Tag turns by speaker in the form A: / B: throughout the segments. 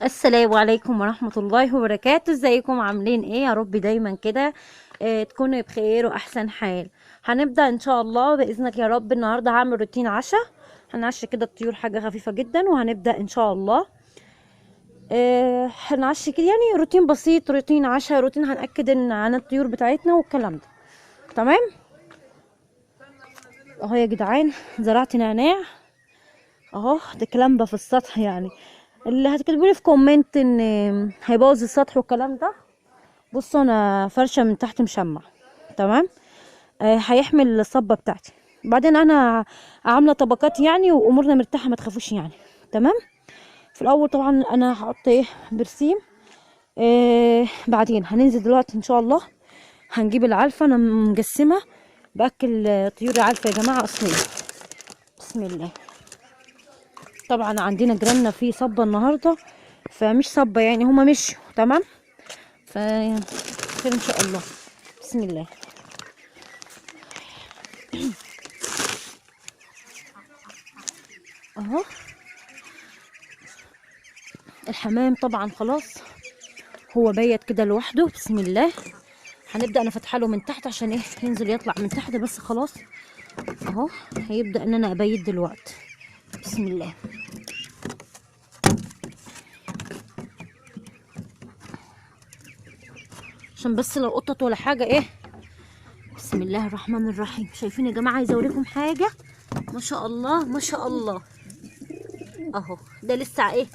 A: السلام عليكم ورحمة الله وبركاته. ازيكم عاملين ايه؟ يا رب دايما كده تكونوا بخير واحسن حال. هنبدأ ان شاء الله بإذنك يا رب. النهاردة هعمل روتين عشاء، هنعشي كده الطيور حاجة خفيفة جدا، وهنبدأ ان شاء الله هنعشي كده يعني روتين بسيط، روتين عشاء، روتين هنأكد ان عن الطيور بتاعتنا والكلام ده. تمام اهو يا جدعان، زرعت نعناع اهو. ده كلام ده في السطح يعني، اللي هتكتبوا لي في كومنت ان هيبوظ السطح والكلام ده. بصوا انا فرشه من تحت مشمع. تمام هيحمل الصبه بتاعتي. بعدين انا عامله طبقات يعني، وامورنا مرتاحه ما تخافوش يعني. تمام. في الاول طبعا انا هحط برسيم. بعدين هننزل دلوقتي ان شاء الله، هنجيب العلفه. انا مجسمه باكل طيور علفه يا جماعه اصليه. بسم الله. طبعا عندنا جيراننا في صبه النهارده، فمش صبه يعني، هما مشوا. تمام خير ان شاء الله. بسم الله. اهو الحمام طبعا خلاص هو بيت كده لوحده. بسم الله. هنبدا انا فاتحه له من تحت عشان ينزل يطلع من تحت، بس خلاص اهو هيبدا ان انا ابيت دلوقتي. بسم الله. عشان بس لو قطط ولا حاجه بسم الله الرحمن الرحيم. شايفين يا جماعه؟ عايزه اوريكم حاجه. ما شاء الله ما شاء الله. اهو ده لسه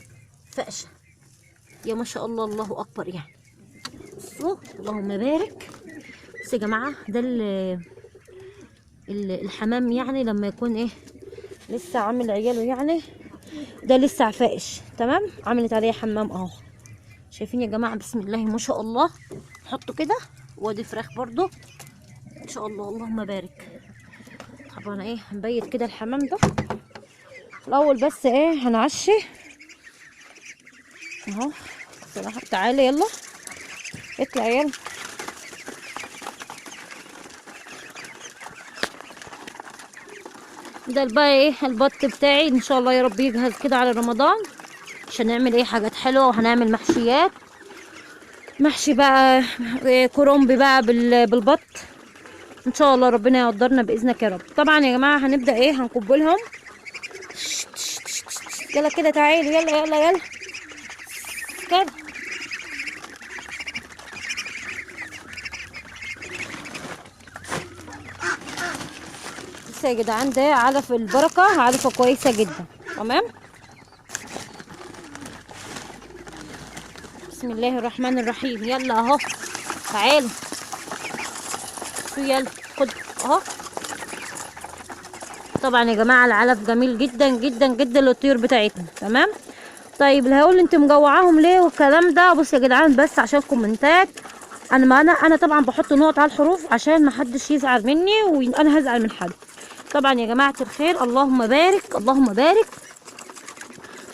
A: فقشه. يا ما شاء الله، الله اكبر يعني. بصوا اللهم بارك. بس يا جماعه ده الحمام يعني لما يكون لسه عامل عياله يعني، ده لسه عفائش. تمام عملت عليه حمام اهو. شايفين يا جماعه؟ بسم الله ما شاء الله. نحطه كده، وادي فراخ برضو ان شاء الله، اللهم بارك. طبعا هنبيت كده الحمام ده الاول، بس هنعشي اهو. صراحه تعالى يلا اطلع يلا. ده بقى البط بتاعي ان شاء الله يا رب يجهز كده على رمضان، عشان نعمل حاجات حلوه. وهنعمل محشيات، محشي بقى كرنب بقى بالبط ان شاء الله. ربنا يقدرنا باذنك يا رب. طبعا يا جماعه هنبدا هنكب لهم. يلا كده تعالوا يلا يلا يلا كده. بس يا جدعان ده علف البركه، علفه كويسه جدا. تمام. بسم الله الرحمن الرحيم. يلا اهو تعالوا يلا خد اهو. طبعا يا جماعه العلف جميل جدا جدا جدا للطيور بتاعتنا. تمام. طيب اللي هيقول انت مجوعاهم ليه والكلام ده، بص يا جدعان بس عشان كومنتات. انا طبعا بحط نقط على الحروف عشان ما حدش يزعل مني وانا هزعل من حد. طبعا يا جماعه الخير، اللهم بارك اللهم بارك.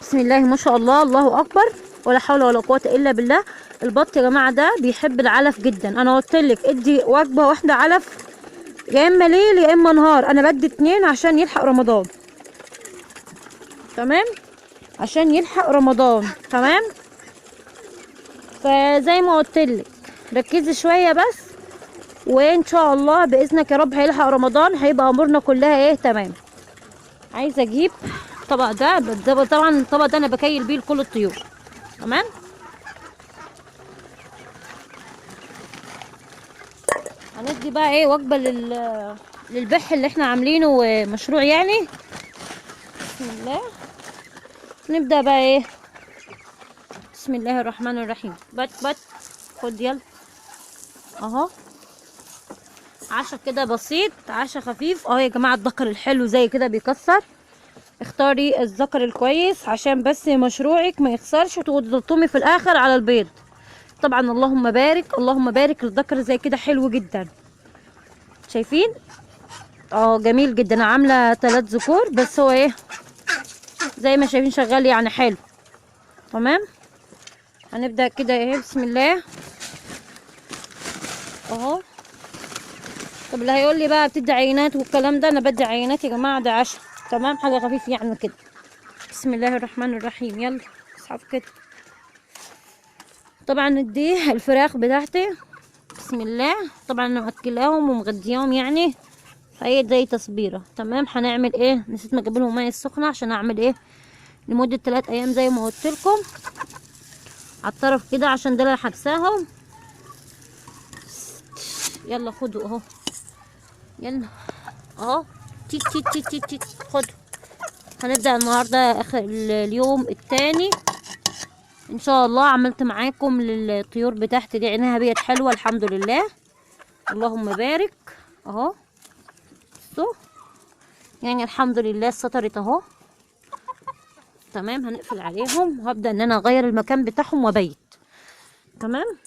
A: بسم الله ما شاء الله، الله اكبر، ولا حول ولا قوه الا بالله. البط يا جماعه ده بيحب العلف جدا. انا قلت لك ادي وجبه واحده علف، يا اما ليل يا اما نهار. انا بدي 2 عشان يلحق رمضان. تمام، عشان يلحق رمضان. تمام. فزي ما قلت لك ركزي شويه بس، وان شاء الله باذنك يا رب هيلحق رمضان، هيبقى امورنا كلها تمام. عايزه اجيب الطبق ده طبعا الطبق ده انا بكيل بيه لكل الطيور. تمام. هندي بقى وجبه للبح اللي احنا عاملينه مشروع يعني. بسم الله. نبدا بقى بسم الله الرحمن الرحيم. بت خد يلا اهو. عشا كده بسيط، عشا خفيف اهو يا جماعه. الذكر الحلو زي كده بيكسر. اختاري الذكر الكويس عشان بس مشروعك ما يخسرش وتلطمي في الاخر على البيض. طبعا اللهم بارك اللهم بارك. الذكر زي كده حلو جدا. شايفين؟ جميل جدا. انا عامله 3 ذكور بس هو زي ما شايفين شغال يعني حلو. تمام. هنبدا كده بسم الله اهو. طب اللي هيقول لي بقى بتدي عينات والكلام ده، انا بدي عينات يا جماعه، ده عشا. تمام، حاجه خفيفه يعني كده. بسم الله الرحمن الرحيم. يلا اسحب كده طبعا دي الفراخ بتاعتي، بسم الله. طبعا انا مأكلاهم ومغدياهم يعني، فهي زي تصبيره. تمام، هنعمل ايه، نسيت ما اجيب لهم ميه سخنه عشان اعمل ايه لمده 3 ايام زي ما قلت لكم على الطرف كده، عشان ده اللي حبساهم. يلا خدوا اهو، يلا اهو، تيت تيت تيت تيت تيت، خدوا. هنبدأ النهارده اخر اليوم التاني ان شاء الله. عملت معاكم للطيور بتاعتي دي عينها بيت حلوه الحمد لله، اللهم بارك اهو. بصوا يعني الحمد لله سطرت اهو. تمام، هنقفل عليهم وهبدأ ان انا اغير المكان بتاعهم وابيت. تمام،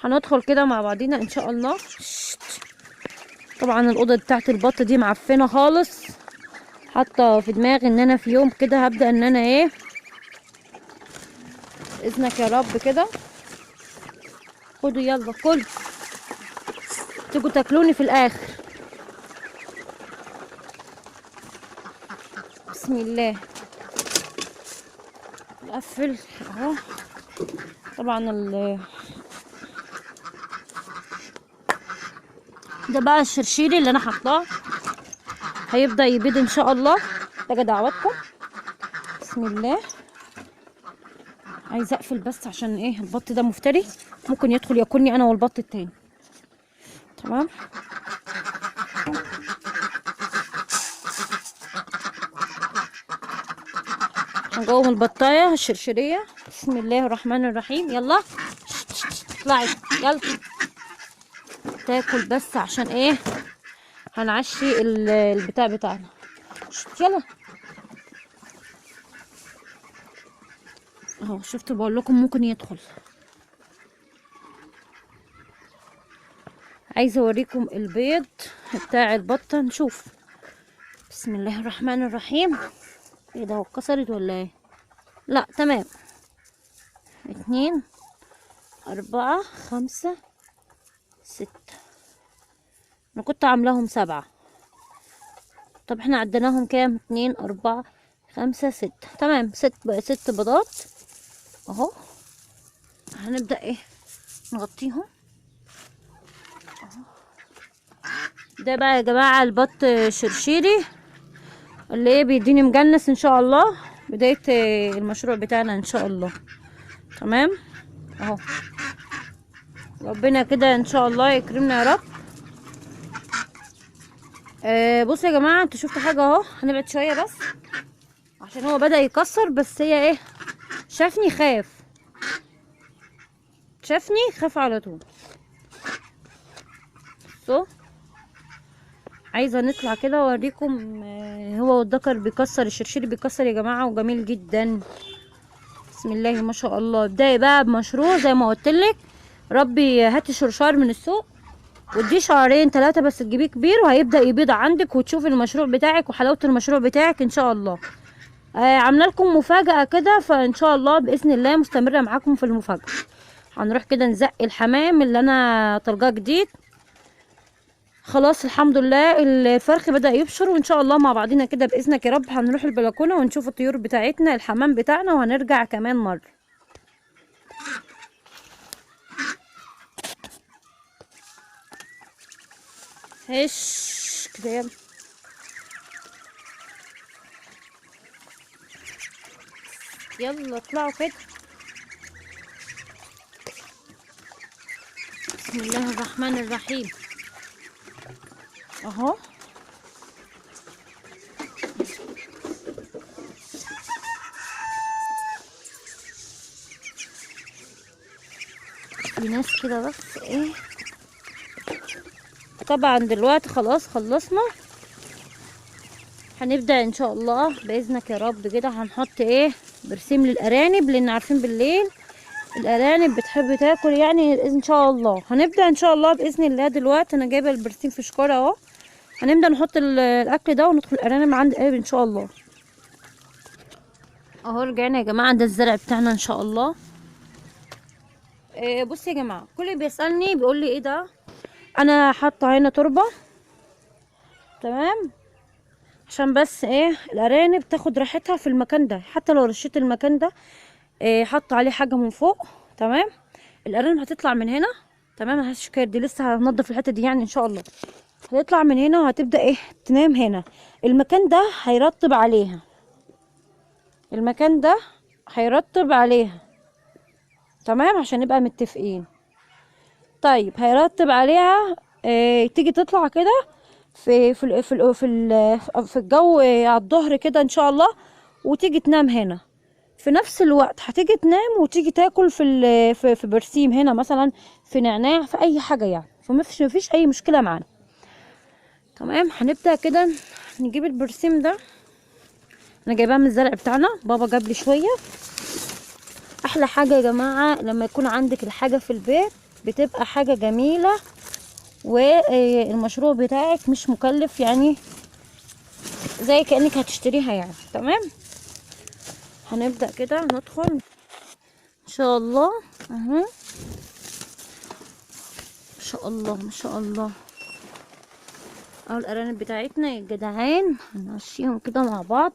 A: هندخل كده مع بعضينا ان شاء الله. طبعا الاوضه بتاعت البط دي معفنه خالص، حاطه في دماغي ان انا في يوم كده هبدأ ان انا ايه، اذنك يا رب كده. خدوا يلا كل، تيجوا تاكلوني في الاخر. بسم الله، نقفل اهو. طبعا ده بقى الشرشيري اللي انا حاطاه، هيبدأ يبيض ان شاء الله. ده دعواتكم. بسم الله، عايزه اقفل بس عشان ايه، البط ده مفتري ممكن يدخل ياكلني انا والبط التاني. تمام، هنجوم البطايه الشرشريه. بسم الله الرحمن الرحيم، يلا اطلعي يلا تاكل بس عشان ايه، هنعشي البتاع بتاعنا. يلا اهو، شفتوا بقول لكم ممكن يدخل. عايزه اوريكم البيض بتاع البطه، نشوف. بسم الله الرحمن الرحيم. ايه ده، هو اتكسرت ولا ايه؟ لا تمام. 2 4 5 6، انا كنت عاملاهم 7. طب احنا عديناهم كام؟ 2 4 5 6. تمام، بقى 6 بيضات اهو. هنبدأ ايه، نغطيهم اهو. ده بقى يا جماعة البط شرشيري اللي ايه بيديني مجنس ان شاء الله، بداية المشروع بتاعنا ان شاء الله. تمام اهو، ربنا كده ان شاء الله يكرمنا يا رب. بصوا يا جماعة، انتوا شفتوا حاجة اهو. هنبعد شوية بس عشان هو بدأ يكسر، بس هي ايه، شافني خاف، شافني خاف على طول. بصوا، عايزه نطلع كده اوريكم. هو والذكر بيكسر، الشرشير بيكسر يا جماعه وجميل جدا. بسم الله ما شاء الله. ابدأي بقى بمشروع زي ما قلت لك. ربي هاتي شرشار من السوق واديه شهرين 3 بس، تجيبيه كبير وهيبدأ يبيض عندك، وتشوفي المشروع بتاعك وحلاوه المشروع بتاعك ان شاء الله. عامله لكم مفاجأة كده، فان شاء الله بإذن الله مستمرة معاكم في المفاجأة. هنروح كده نزقي الحمام اللي انا طالقاه جديد. خلاص الحمد لله الفرخ بدأ يبشر، وان شاء الله مع بعضنا كده بإذنك يا رب هنروح البلكونة ونشوف الطيور بتاعتنا الحمام بتاعنا، وهنرجع كمان مرة. هش كده يلا. يلا اطلعوا كده. بسم الله الرحمن الرحيم اهو. في ناس كده بس ايه. طبعا دلوقتي خلاص خلصنا، هنبدأ ان شاء الله بإذنك يا رب كده. هنحط ايه، برسيم للأرانب، لان عارفين بالليل الأرانب بتحب تاكل يعني. ان شاء الله هنبدأ ان شاء الله بإذن الله. دلوقتي انا جايبه البرسيم في شكارة اهو. هنبدأ نحط الاكل ده وندخل الأرانب عند قريب ان شاء الله. اهو رجعنا يا جماعه، ده الزرع بتاعنا ان شاء الله. بصي يا جماعه، كل اللي بيسالني بيقول لي ايه ده، انا حاطه هنا تربه. تمام، عشان بس ايه، الارانب تاخد راحتها في المكان ده. حتى لو رشيت المكان ده حاطه عليه حاجه من فوق. تمام، الارانب هتطلع من هنا. تمام، الشكاير دي لسه هنضف الحته دي يعني ان شاء الله. هتطلع من هنا وهتبدا ايه تنام هنا. المكان ده هيرطب عليها، المكان ده هيرطب عليها. تمام، عشان نبقى متفقين. طيب هيرطب عليها. تيجي تطلع كده في الجو على الظهر كده ان شاء الله، وتيجي تنام هنا. في نفس الوقت هتيجي تنام وتيجي تاكل في برسيم هنا مثلا، في نعناع، في اي حاجه يعني، فمفيش اي مشكله معانا. تمام، هنبدا كده نجيب البرسيم ده. انا جايباه من الزرع بتاعنا، بابا جاب لي شويه. احلى حاجه يا جماعه لما يكون عندك الحاجه في البيت، بتبقى حاجه جميله، والمشروع بتاعك مش مكلف يعني، زي كأنك هتشتريها يعني. تمام، هنبدأ كده ندخل ان شاء الله اهو. ما شاء الله ما شاء الله. اهو الارانب بتاعتنا يا جدعان، هنمشيهم كده مع بعض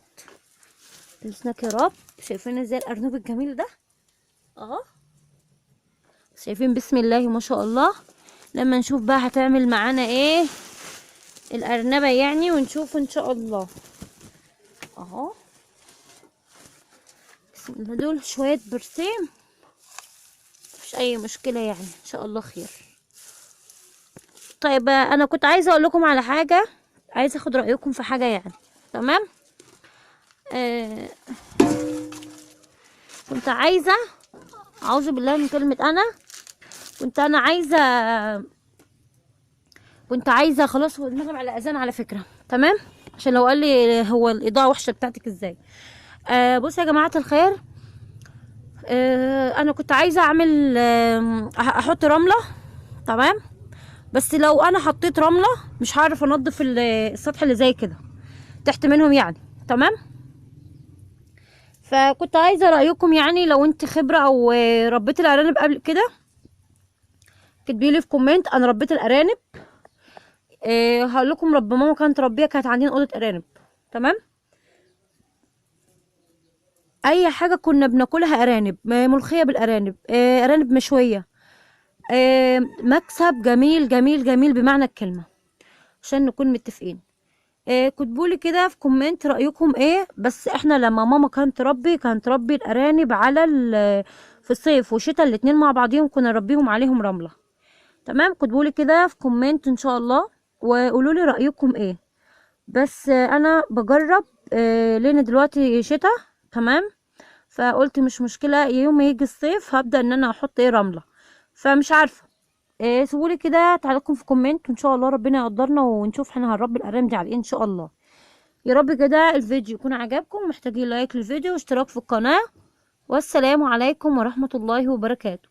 A: بإذنك يا رب. شايفين ازاي الارنب الجميل ده اهو؟ شايفين؟ بسم الله ما شاء الله. لما نشوف بقى هتعمل معانا ايه الارنبه يعني، ونشوف ان شاء الله اهو. بسم الله. دول شويه برسيم، مفيش اي مشكله يعني، ان شاء الله خير. طيب انا كنت عايزه اقول لكم على حاجه، عايزه اخد رايكم في حاجه يعني. تمام، آه كنت عايزه، اعوذ بالله من كلمه انا، كنت عايزه خلاص، هو المغرب على اذان على فكره. تمام، عشان لو قال لي هو الاضاءه وحشه بتاعتك ازاي. بصوا يا جماعه الخير، انا كنت عايزه اعمل احط رمله. تمام، بس لو انا حطيت رمله مش هعرف انضف السطح اللي زي كده تحت منهم يعني. تمام، فكنت عايزه رايكم يعني، لو انت خبره او ربيت الارانب قبل كده، كتبي لي في كومنت. انا ربيت الارانب. هقول لكم، رب ماما كانت ربيه، كانت عندنا اوضه ارانب. تمام، اي حاجه كنا بناكلها ارانب، ملوخيه بالارانب، ارانب مشويه. مكسب جميل جميل جميل بمعنى الكلمه، عشان نكون متفقين. كتبولي كده في كومنت رأيكم ايه. بس احنا لما ماما كانت تربي الارانب على في الصيف وشتاء الاتنين مع بعضيهم، كنا نربيهم عليهم رملة. تمام، كتبولي كده في كومنت ان شاء الله، وقولولي رأيكم ايه. بس انا بجرب لان دلوقتي شتاء. تمام، فقلت مش مشكلة، يوم ما يجي الصيف هبدأ ان انا احط رملة. فمش عارفة، سيبولي كده تعليقكم في كومنت، وان شاء الله ربنا يقدرنا ونشوف احنا هنربي الارانب دي على ايه ان شاء الله. يا رب كده الفيديو يكون عجبكم. محتاجين لايك للفيديو واشتراك في القناة. والسلام عليكم ورحمة الله وبركاته.